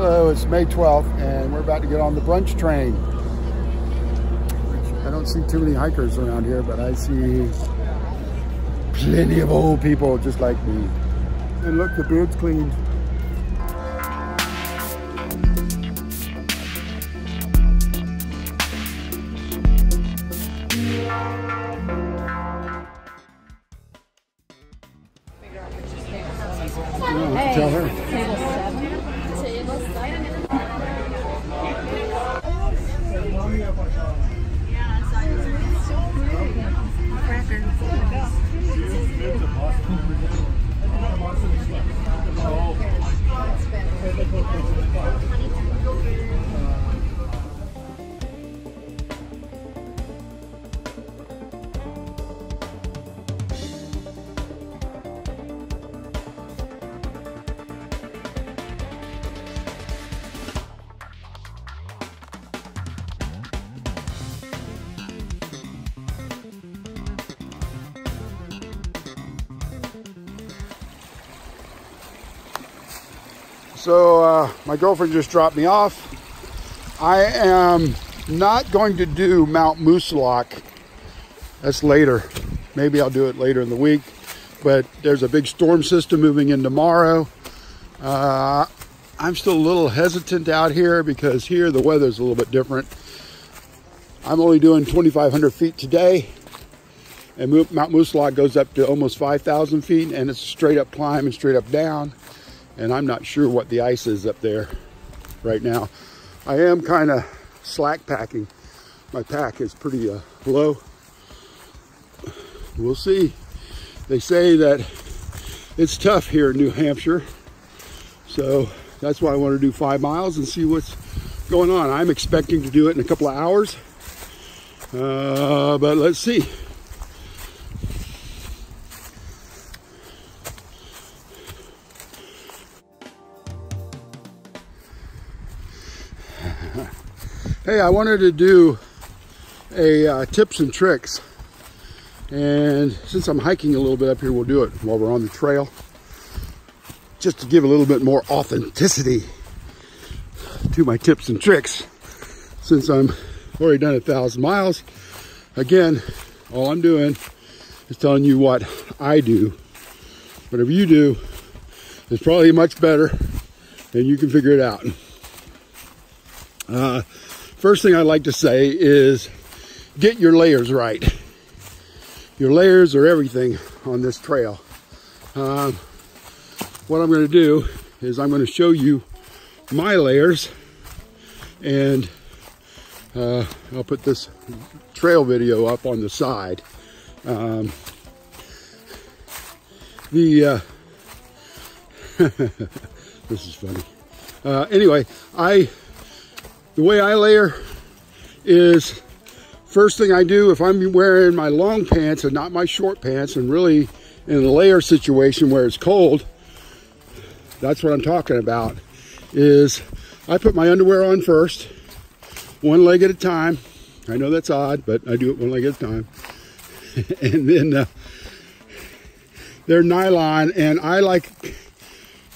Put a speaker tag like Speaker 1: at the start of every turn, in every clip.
Speaker 1: Hello, it's May 12th and we're about to get on the brunch train. I don't see too many hikers around here, but I see plenty of old people just like me. And look, the beard's cleaned.
Speaker 2: Hey,
Speaker 1: tell her.
Speaker 2: Table 7.
Speaker 1: So my girlfriend just dropped me off. I am not going to do Mount Moosilauke. That's later. Maybe I'll do it later in the week. But there's a big storm system moving in tomorrow. I'm still a little hesitant out here because here the weather's a little bit different. I'm only doing 2,500 feet today. And Mount Moosilauke goes up to almost 5,000 feet. And it's a straight up climb and straight up down. And I'm not sure what the ice is up there right now. I am kind of slack packing. My pack is pretty low. We'll see. They say that it's tough here in New Hampshire. So that's why I want to do 5 miles and see what's going on. I'm expecting to do it in a couple of hours. But let's see. Hey, I wanted to do a tips and tricks, and since I'm hiking a little bit up here, we'll do it while we're on the trail, just to give a little bit more authenticity to my tips and tricks. Since I'm already done 1,000 miles, again, all I'm doing is telling you what I do. Whatever you do is probably much better, and you can figure it out. First thing I'd like to say is get your layers right. Your layers are everything on this trail. What I'm going to do is I'm going to show you my layers, and I'll put this trail video up on the side. This is funny. Anyway, the way I layer is, first thing I do, if I'm wearing my long pants and not my short pants, and really in a layer situation where it's cold, that's what I'm talking about, is I put my underwear on first, one leg at a time. I know that's odd, but I do it one leg at a time. And then they're nylon, and I like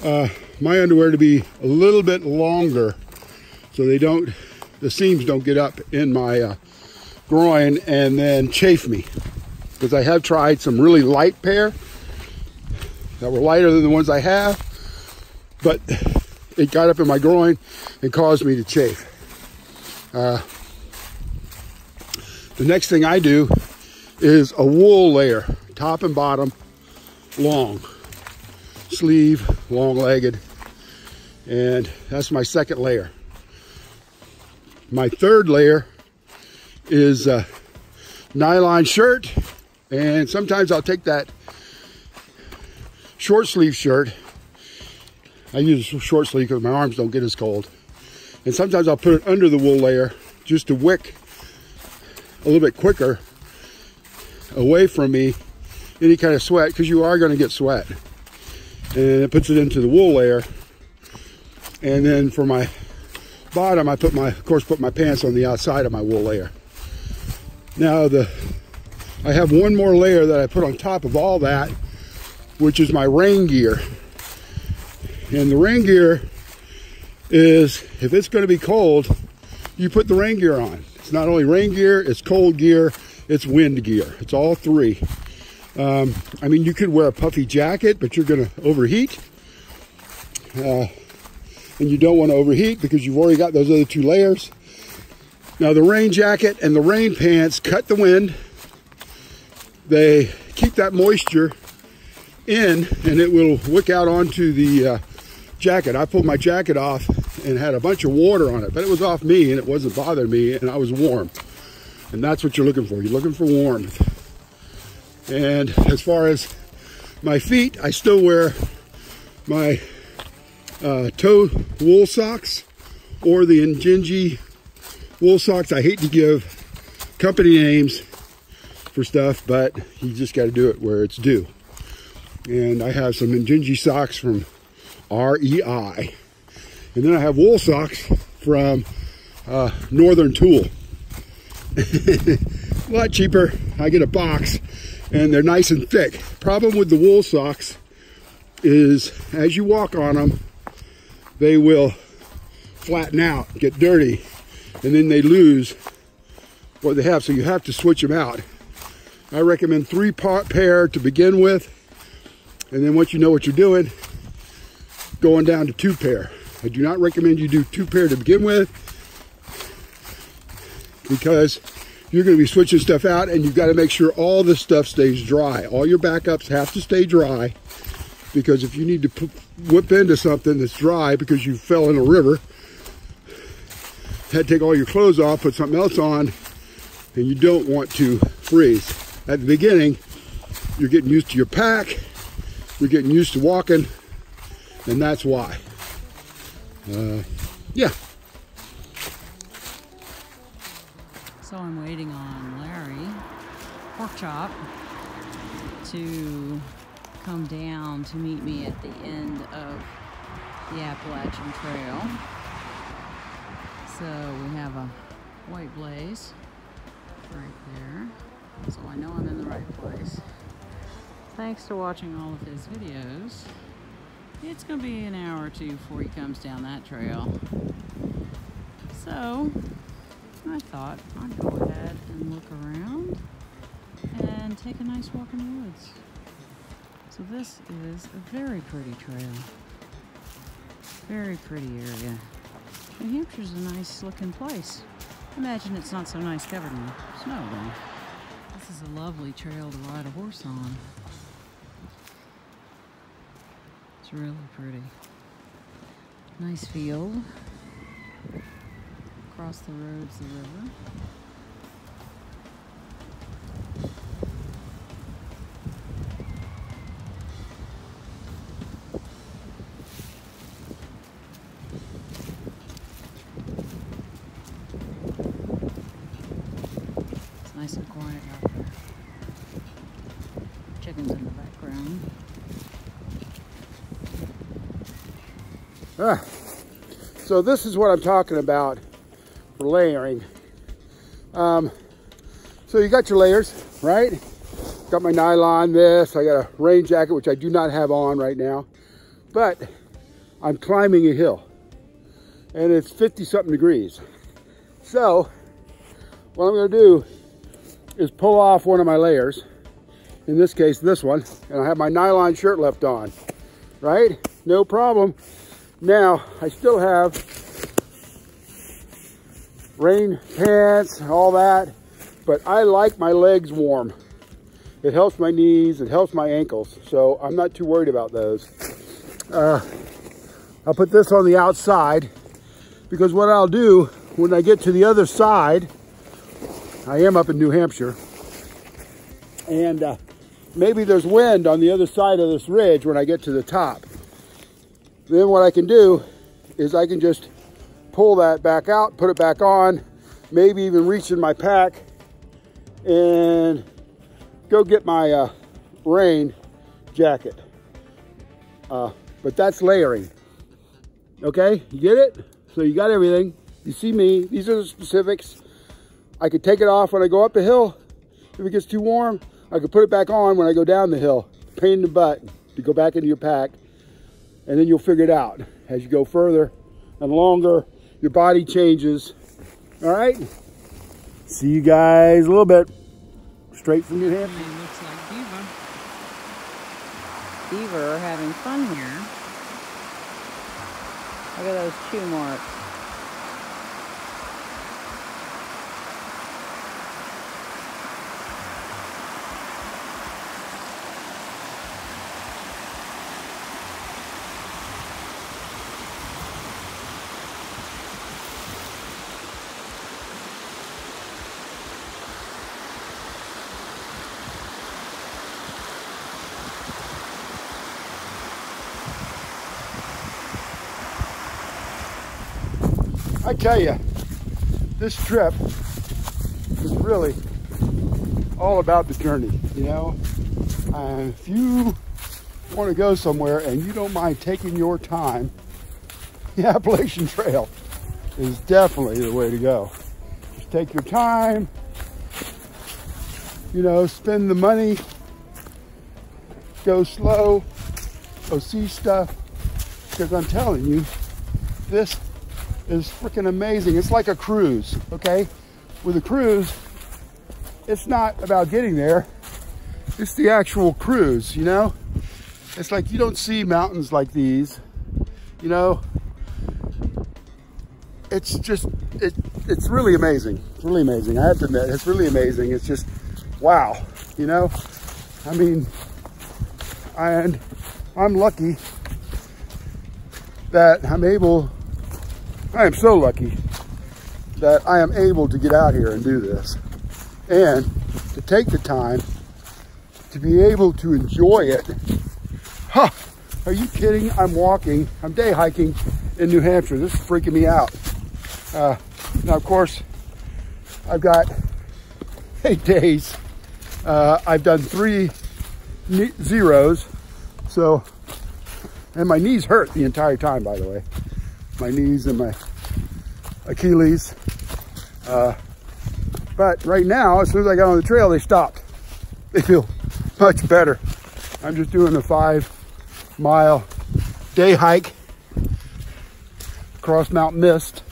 Speaker 1: my underwear to be a little bit longer, so the seams don't get up in my groin and then chafe me. Because I have tried some really light pair that were lighter than the ones I have, but it got up in my groin and caused me to chafe. The next thing I do is a wool layer, top and bottom, long sleeve, long-legged, and that's my second layer. My third layer is a nylon shirt, and sometimes I'll take that short sleeve shirt. I use a short sleeve because my arms don't get as cold, and sometimes I'll put it under the wool layer just to wick a little bit quicker away from me any kind of sweat, because you are going to get sweat. And it puts it into the wool layer. And then for my bottom, I put my pants on the outside of my wool layer. Now I have one more layer that I put on top of all that, which is my rain gear. And the rain gear is if it's going to be cold, you put the rain gear on. It's not only rain gear, it's cold gear, it's wind gear. It's all three. I mean, you could wear a puffy jacket, but you're going to overheat. And you don't want to overheat because you've already got those other two layers. Now, the rain jacket and the rain pants cut the wind. They keep that moisture in, and it will wick out onto the jacket. I pulled my jacket off and had a bunch of water on it, but it was off me and it wasn't bothering me, and I was warm. And that's what you're looking for. You're looking for warmth. And as far as my feet, I still wear my toe wool socks or the Injinji wool socks. I hate to give company names for stuff, but you just got to do it where it's due. And I have some Injinji socks from REI. And then I have wool socks from Northern Tool. A lot cheaper. I get a box and they're nice and thick. Problem with the wool socks is as you walk on them, they will flatten out, get dirty, and then they lose what they have. So you have to switch them out. I recommend 3-part pair to begin with. And then once you know what you're doing, going down to 2 pair. I do not recommend you do 2 pair to begin with because you're going to be switching stuff out and you've got to make sure all this stuff stays dry. All your backups have to stay dry because if you need to whip into something that's dry because you fell in a river, had to take all your clothes off, put something else on, and you don't want to freeze. At the beginning, you're getting used to your pack, you're getting used to walking, and that's why. Yeah.
Speaker 2: So I'm waiting on Larry, Pork Chop, to come down to meet me at the end of the Appalachian Trail. So we have a white blaze right there. So I know I'm in the right place. Thanks to watching all of his videos. It's going to be an hour or two before he comes down that trail. So I thought I'd go ahead and look around and take a nice walk in the woods. So this is a very pretty trail. Very pretty area. New Hampshire's a nice looking place. Imagine it's not so nice covered in snow though. This is a lovely trail to ride a horse on. It's really pretty. Nice field. Across the road's the river. It's nice and quiet out there. Chickens in the background.
Speaker 1: So this is what I'm talking about for layering. So you got your layers, right? Got my nylon, this, I got a rain jacket, which I do not have on right now, but I'm climbing a hill and it's 50-something degrees. So what I'm gonna do is pull off one of my layers, in this case, this one, and I have my nylon shirt left on, right? No problem. Now, I still have rain pants, all that, but I like my legs warm. It helps my knees, it helps my ankles, so I'm not too worried about those. I'll put this on the outside, because what I'll do, when I get to the other side, I am up in New Hampshire, and maybe there's wind on the other side of this ridge when I get to the top. Then what I can do is I can just pull that back out, put it back on, maybe even reach in my pack and go get my rain jacket. But that's layering. Okay, you get it? So you got everything. You see me, these are the specifics. I could take it off when I go up the hill. If it gets too warm, I could put it back on when I go down the hill. Pain in the butt to go back into your pack. And then you'll figure it out. As you go further, and longer. Your body changes. All right? See you guys a little bit. Straight from New Hampshire.
Speaker 2: It looks like beaver are having fun here. Look at those chew marks.
Speaker 1: I tell you, this trip is really all about the journey, you know. If you want to go somewhere and you don't mind taking your time, the Appalachian Trail is definitely the way to go. Just take your time, you know, spend the money, go slow, go see stuff, because I'm telling you, this is freaking amazing. It's like a cruise, okay? With a cruise, it's not about getting there. It's the actual cruise, you know? It's like you don't see mountains like these, you know? It's just, it's really amazing. It's really amazing. I have to admit, it's really amazing. It's just, wow, you know? I mean, and I'm lucky that I am so lucky that I am able to get out here and do this and to take the time to be able to enjoy it. Huh, are you kidding? I'm day hiking in New Hampshire. This is freaking me out. Now, of course, I've got 8 days. I've done 3 zeros. So, and my knees hurt the entire time, by the way. My knees and my Achilles. But right now, as soon as I got on the trail, they stopped. They feel much better. I'm just doing a 5-mile day hike across Mount Mist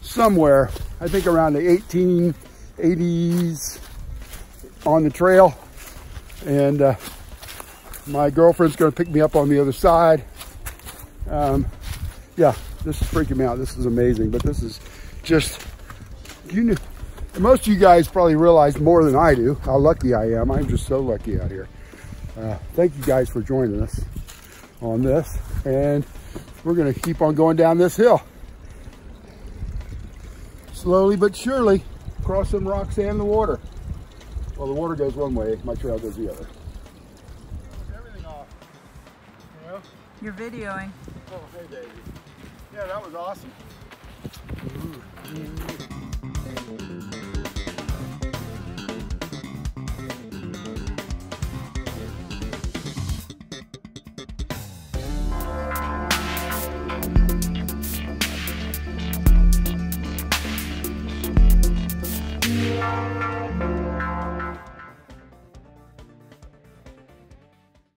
Speaker 1: somewhere, I think around the 1880s on the trail. And my girlfriend's gonna pick me up on the other side. Yeah, this is freaking me out. This is amazing, but this is just, most of you guys probably realize more than I do how lucky I am. I'm just so lucky out here. Thank you guys for joining us on this, and we're gonna keep on going down this hill. Slowly but surely, across some rocks and the water. Well, the water goes one way, my trail goes the other. Everything off, you know?
Speaker 2: You're videoing.
Speaker 1: Oh, hey baby. Yeah, that was awesome. Ooh.